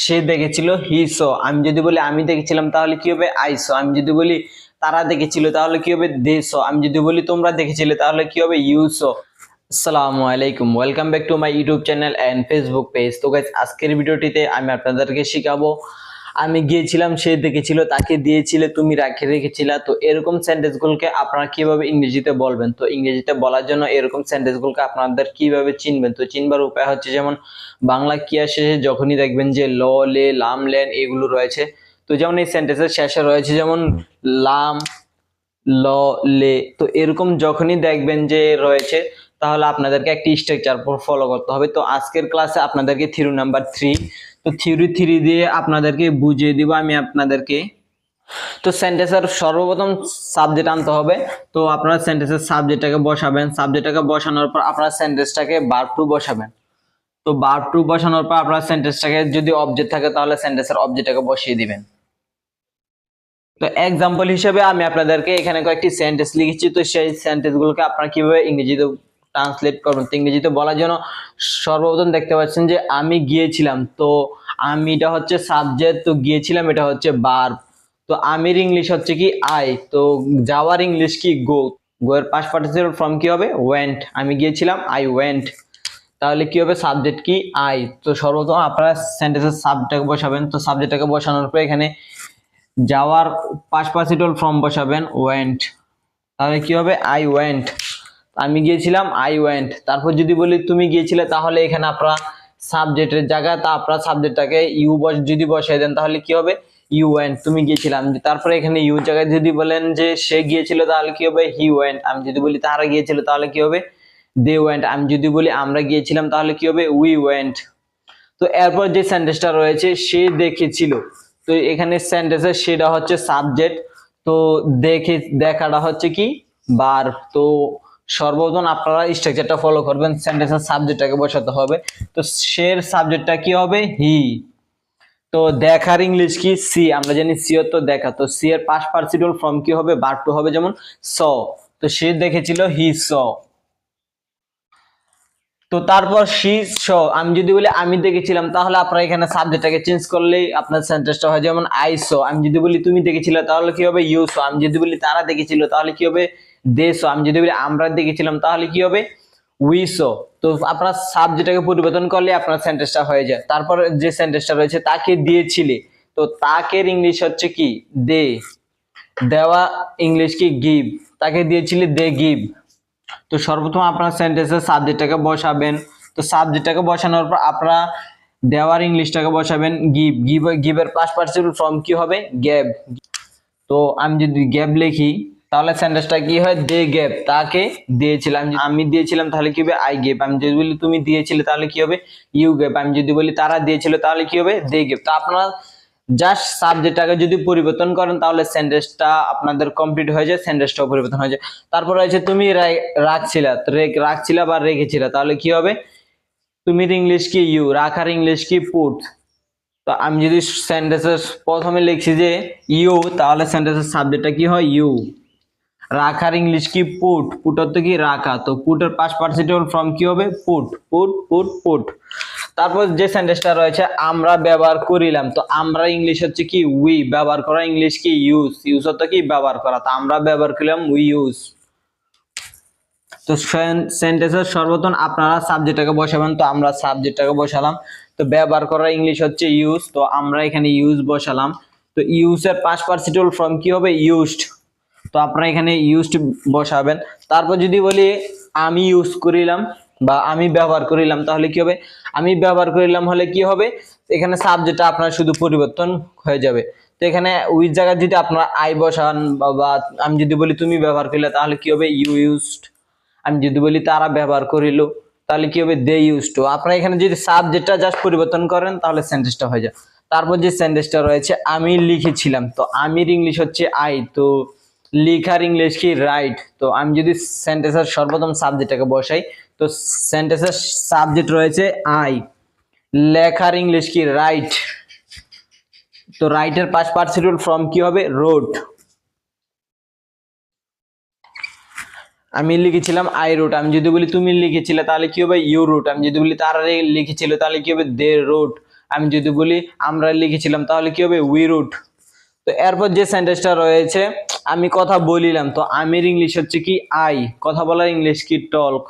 সে দেখেছিল হি স। আমি যদি বলি আমি দেখেছিলাম তাহলে কি হবে আই স। আমি যদি বলি তারা দেখেছিল তাহলে কি হবে দে স। আমি যদি বলি তোমরা দেখেছিলে তাহলে কি হবে ইউ স। আসসালামু আলাইকুম, welcome back to my YouTube channel and Facebook page. তো গাইস, আজকের ভিডিওটিতে আমি আপনাদেরকে শিখাবো আমি গিয়েছিলাম, সে দেখেছিল, তাকে দিয়েছিলে, তুমি রাখে রেখেছিলা। তো এরকম সেন্টেন্সগুলোকে আপনারা কিভাবে ইংরেজিতে বলবেন, তো ইংরেজিতে বলার জন্য এরকম সেন্টেন্সগুলোকে আপনাদের কিভাবে চিনবেন। তো চিনবার উপায় হচ্ছে, যেমন বাংলা ক্রিয়া শেষে যখনই দেখবেন যে ল, লে, লাম, লেন এগুলো রয়েছে, তো যেমন এই সেন্টেন্সের শেষে রয়েছে যেমন লাম, ল, লে, তো এরকম যখনই দেখবেন যে রয়েছে তাহলে আপনাদেরকে একটি স্ট্রাকচার ফলো করতে হবে। তো আজকের ক্লাসে আপনাদেরকে থিওরি নাম্বার 3, তো থিওরি 3 দিয়ে আপনাদেরকে বুঝিয়ে দিব আমি আপনাদেরকে। তো সেন্টেন্সের সর্বপ্রথম সাবজেক্ট আনতে হবে। তো আপনারা সেন্টেন্সের সাবজেক্টটাকে বসাবেন, সাবজেক্টটাকে বসানোর পর আপনারা সেন্টেন্সটাকে ভার্ব টু বসাবেন। তো ভার্ব টু বসানোর পর আপনারা সেন্টেন্সটাকে, যদি অবজেক্ট থাকে তাহলে সেন্টেন্সের অবজেক্টটাকে বসিয়ে দিবেন। তো এক্সাম্পল হিসেবে আমি আপনাদেরকে এখানে কয়েকটি সেন্টেন্স লিখেছি। তো সেই সেন্টেন্সগুলোকে আপনারা কিভাবে ইংরেজিতে ট্রান্সলেট করবেন, তো ইংরেজিতে বলার জন্য সর্বপ্রথম দেখতে পাচ্ছেন যে আমি গিয়েছিলাম, তো আমিটা হচ্ছে সাবজেক্ট, তো গিয়েছিলাম এটা হচ্ছে ভার্ব। তো আমির ইংলিশ হচ্ছে কি আই, তো যাওয়ার ইংলিশ কি গো, গো এর পাস্ট পার্টিসিপল ফর্ম কি হবে ওয়েন্ট। আমি গিয়েছিলাম আই ওয়েন্ট, তাহলে কি হবে সাবজেক্ট কি আই। তো সর্বপ্রথম আপনারা সেন্টেন্সের সাবজেক্টটাকে বসাবেন। তো সাবজেক্টটাকে বসানোর পর এখানে যাওয়ার পাস্ট পার্টিসিপল ফর্ম বসাবেন ওয়েন্ট, তাহলে কি হবে আই ওয়েন্ট। আমি গিয়েছিলাম আই ওয়েন্ট। তারপর যদি বলি তুমি গিয়েছিলে, তাহলে এখানে আপনারা সাবজেক্টের জায়গায় তা আপনারা সাবজেক্টটাকে ইউ যদি বসাই দেন তাহলে কি হবে ইউ ওয়েন্ট, তুমি গিয়েছিলাম। তারপরে এখানে ইউ জায়গায় যদি বলেন যে সে গিয়েছিল তাহলে কি হবে হি ওয়েন্ট। আমি যদি বলি তারা গিয়েছিল তাহলে কি হবে দে ওয়েন্ট। আমি যদি বলি আমরা গিয়েছিলাম তাহলে কি হবে উই ওয়েন্ট। তো এরপর যে সেন্টেন্সটা রয়েছে সে দেখেছিল, তো এখানে সেন্টেন্সের সেটা হচ্ছে সাবজেক্ট, তো দেখাটা হচ্ছে কি ভার্ব। তো সর্বপ্রথম আপনারা স্ট্রাকচারটা ফলো করবেন, সেন্টেন্সের সাবজেক্টটাকে বসাতে হবে। তো সের সাবজেক্টটা কি হবে হি। তো দেখার ইংলিশ কি সি, আমরা জানি সি তো দেখা, তো সি এর পাস্ট পার্টিসিপল ফর্ম কি হবে ভার্ব টু হবে, যেমন স। তো সে দেখেছিল হি স। তো তারপর শি শ, আমি যদি বলি আমি দেখেছিলাম তাহলে আপনারা এখানে সাবজেক্টটাকে চেঞ্জ করলেই আপনার সেন্টেন্সটা হয়, যেমন আই শ। আমি যদি বলি তুমি দেখেছিলে তাহলে কি হবে ইউ শ। আমি যদি বলি তারা দেখেছিল তাহলে কি হবে দে শ। আমি যদি বলি আমরা দেখেছিলাম তাহলে কি হবে উই শ। তো আপনার সাবজেক্টটাকে পরিবর্তন করলে আপনার সেন্টেন্সটা হয়ে যায়। তারপর যে সেন্টেন্সটা রয়েছে তাকে দিয়েছিলে, তো তাকের ইংলিশ হচ্ছে কি দে, দেওয়া ইংলিশ কি গিভ, তাকে দিয়েছিলে দে গিভ। তো সর্বপ্রথম আপনারা সেন্টেন্সের সাবজেক্টটাকে বসাবেন। তো সাবজেক্টটাকে বসানোর পর আপনারা দেওয়ার ইংলিশটাকে বসাবেন গিভ, গিভের পাস্ট পার্টিসিপল ফর্ম কি হবে গেভ। তো আমি যদি গেভ লিখি তাহলে সেন্টেন্সটা কি হয় দে গেভ, তাকে দিয়েছিলাম। আমি দিয়েছিলাম তাহলে কি হবে আই গেভ। আমি যদি বলি তুমি দিয়েছিলে তাহলে কি হবে ইউ গেভ। আমি যদি বলি তারা দিয়েছিল তাহলে কি হবে দে গেভ। তো আপনারা জাস্ট সাবজেক্টটাকে যদি পরিবর্তন করেন তাহলে সেন্টেন্সটা আপনাদের কমপ্লিট হয়ে যায়, সেন্টেন্সটাও পরিবর্তন হয়ে যায়। তারপর রয়েছে তুমি রাখছিলা, রাখছিলা বা রেখেছিলা, তাহলে কি হবে তুমির ইংলিশ কি ইউ, রাখার ইংলিশ কি পুট। তো আমি যদি সেন্টেন্সের প্রথমে লিখছি যে ইউ, তাহলে সেন্টেন্সের সাবজেক্টটা কি হয় ইউ। রাখার ইংলিশ কি পুট, পুট অর্থ কি রাখা, তো পুটের পাস্ট পার্টিসিপল ফর্ম কি হবে পুট, পুট পুট পুট। তারপর যে সেন্টেন্সটা রয়েছে আমরা ব্যবহার করিলাম, তো আমরা ইংলিশ হচ্ছে কি উই, ব্যবহার করা ইংলিশ কি ইউজ, ইউজ অর্থ কি ব্যবহার করা, তো আমরা ব্যবহার করলাম উই ইউজ। তো সেন্টেন্সের সর্বপ্রথম আপনারা সাবজেক্টটাকে বসাবেন। তো আমরা সাবজেক্টটাকে বসালাম, তো ব্যবহার করা ইংলিশ হচ্ছে ইউজ, তো আমরা এখানে ইউজ বসালাম। তো ইউজ এর পাস্ট পার্টিসিপল ফর্ম কি হবে ইউজড, তো আপনারা এখানে ইউজড বসাবেন। তারপর যদি বলি আমি ইউজ করিলাম বা আমি ব্যবহার করিলাম তাহলে কি হবে আমি ব্যবহার করিলাম হলে কি হবে এখানে সাবজেক্টটা আপনার শুধু পরিবর্তন হয়ে যাবে। তো এখানে উইথ জায়গায় যদি আপনারা আই বসান বা আমি যদি বলি তুমি ব্যবহার করলে তাহলে কি হবে ইউ ইউজড। আমি যদি বলি তারা ব্যবহার করিল তাহলে কি হবে দে ইউজড টু। আপনারা এখানে যদি সাবজেক্টটা জাস্ট পরিবর্তন করেন তাহলে সেন্টেন্সটা হয়ে যায়। তারপর যে সেন্টেন্সটা রয়েছে আমি লিখেছিলাম, তো আমির ইংলিশ হচ্ছে আই, তো লিখার ইংলিশ কি রাইট। তো আমি যদি সেন্টেন্সের সর্বপ্রথম সাবজেক্টটাকে বসাই, তো সেন্টেন্সের সাবজেক্ট রয়েছে আই, লেখার ইংলিশ কি রাইট, তো রাইটের পাস্ট পার্টিসিপল ফর্ম কি হবে রোড। আমি লিখেছিলাম আই রোড। আমি যদি বলি তুমি লিখেছিলে তাহলে কি হবে ইউ রোড। আমি যদি বলি তারা লিখেছিল তাহলে কি হবে দে রোড। আমি যদি বলি আমরা লিখেছিলাম তাহলে কি হবে উই রুট। তো এরপর যে সেন্টেন্সটা রয়েছে আমি কথা বলিলাম, তো আমির ইংলিশ হচ্ছে কি আই, কথা বলার ইংলিশ কি টল্ক।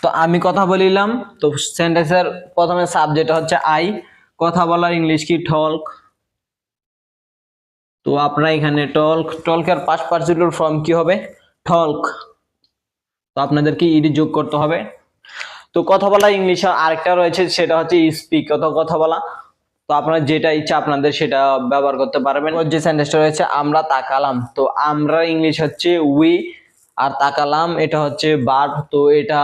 তো আমি কথা বলিলাম, তো সেন্টেন্সের প্রথমে সাবজেক্ট হচ্ছে আই, কথা বলার ইংলিশ কি টল্ক। তো আপনারা এখানে টল্কের পাস্ট পার্টিসিপল ফর্ম কি হবে টল্ক। তো আপনাদেরকে ইডি যোগ করতে হবে। তো কথা বলা ইংলিশ আরেকটা রয়েছে সেটা হচ্ছে স্পিক, কথা বলা। তো আপনার যেটা ইচ্ছা আপনাদের সেটা ব্যবহার করতে পারবেন। যে সেন্টেন্সটা রয়েছে আমরা তাকালাম, তো আমরা ইংলিশ হচ্ছে উই, আর তাকালাম এটা হচ্ছে ভার্ব, তো এটা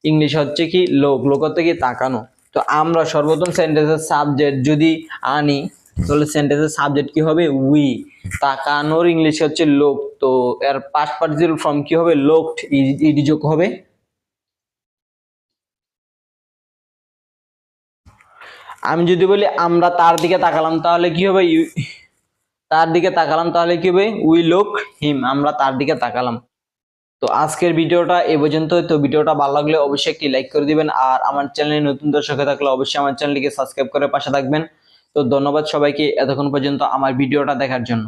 ইংলিশ হচ্ছে কি লোক হচ্ছে কি তাকানো। তো আমরা সর্বপ্রথম সেন্টেন্সের সাবজেক্ট যদি আনি তাহলে সেন্টেন্সের সাবজেক্ট কি হবে উই, তাকানোর ইংলিশ হচ্ছে লোক, তো এর পাস্ট পার্টিসিপল ফর্ম কি হবে লোকড, ইডি যোগ হবে। আমি যদি বলি আমরা তার দিকে তাকালাম তাহলে কি হবে তার দিকে তাকালাম তাহলে কি হবে উই লুক হিম, আমরা তার দিকে তাকালাম। তো আজকের ভিডিওটা এ পর্যন্ত। তো ভিডিওটা ভালো লাগলে অবশ্যই একটি লাইক করে দিবেন, আর আমার চ্যানেলে নতুন দর্শক হয়ে থাকলে অবশ্যই আমার চ্যানেলটিকে সাবস্ক্রাইব করে পাশে থাকবেন। তো ধন্যবাদ সবাইকে এতক্ষণ পর্যন্ত আমার ভিডিওটা দেখার জন্য।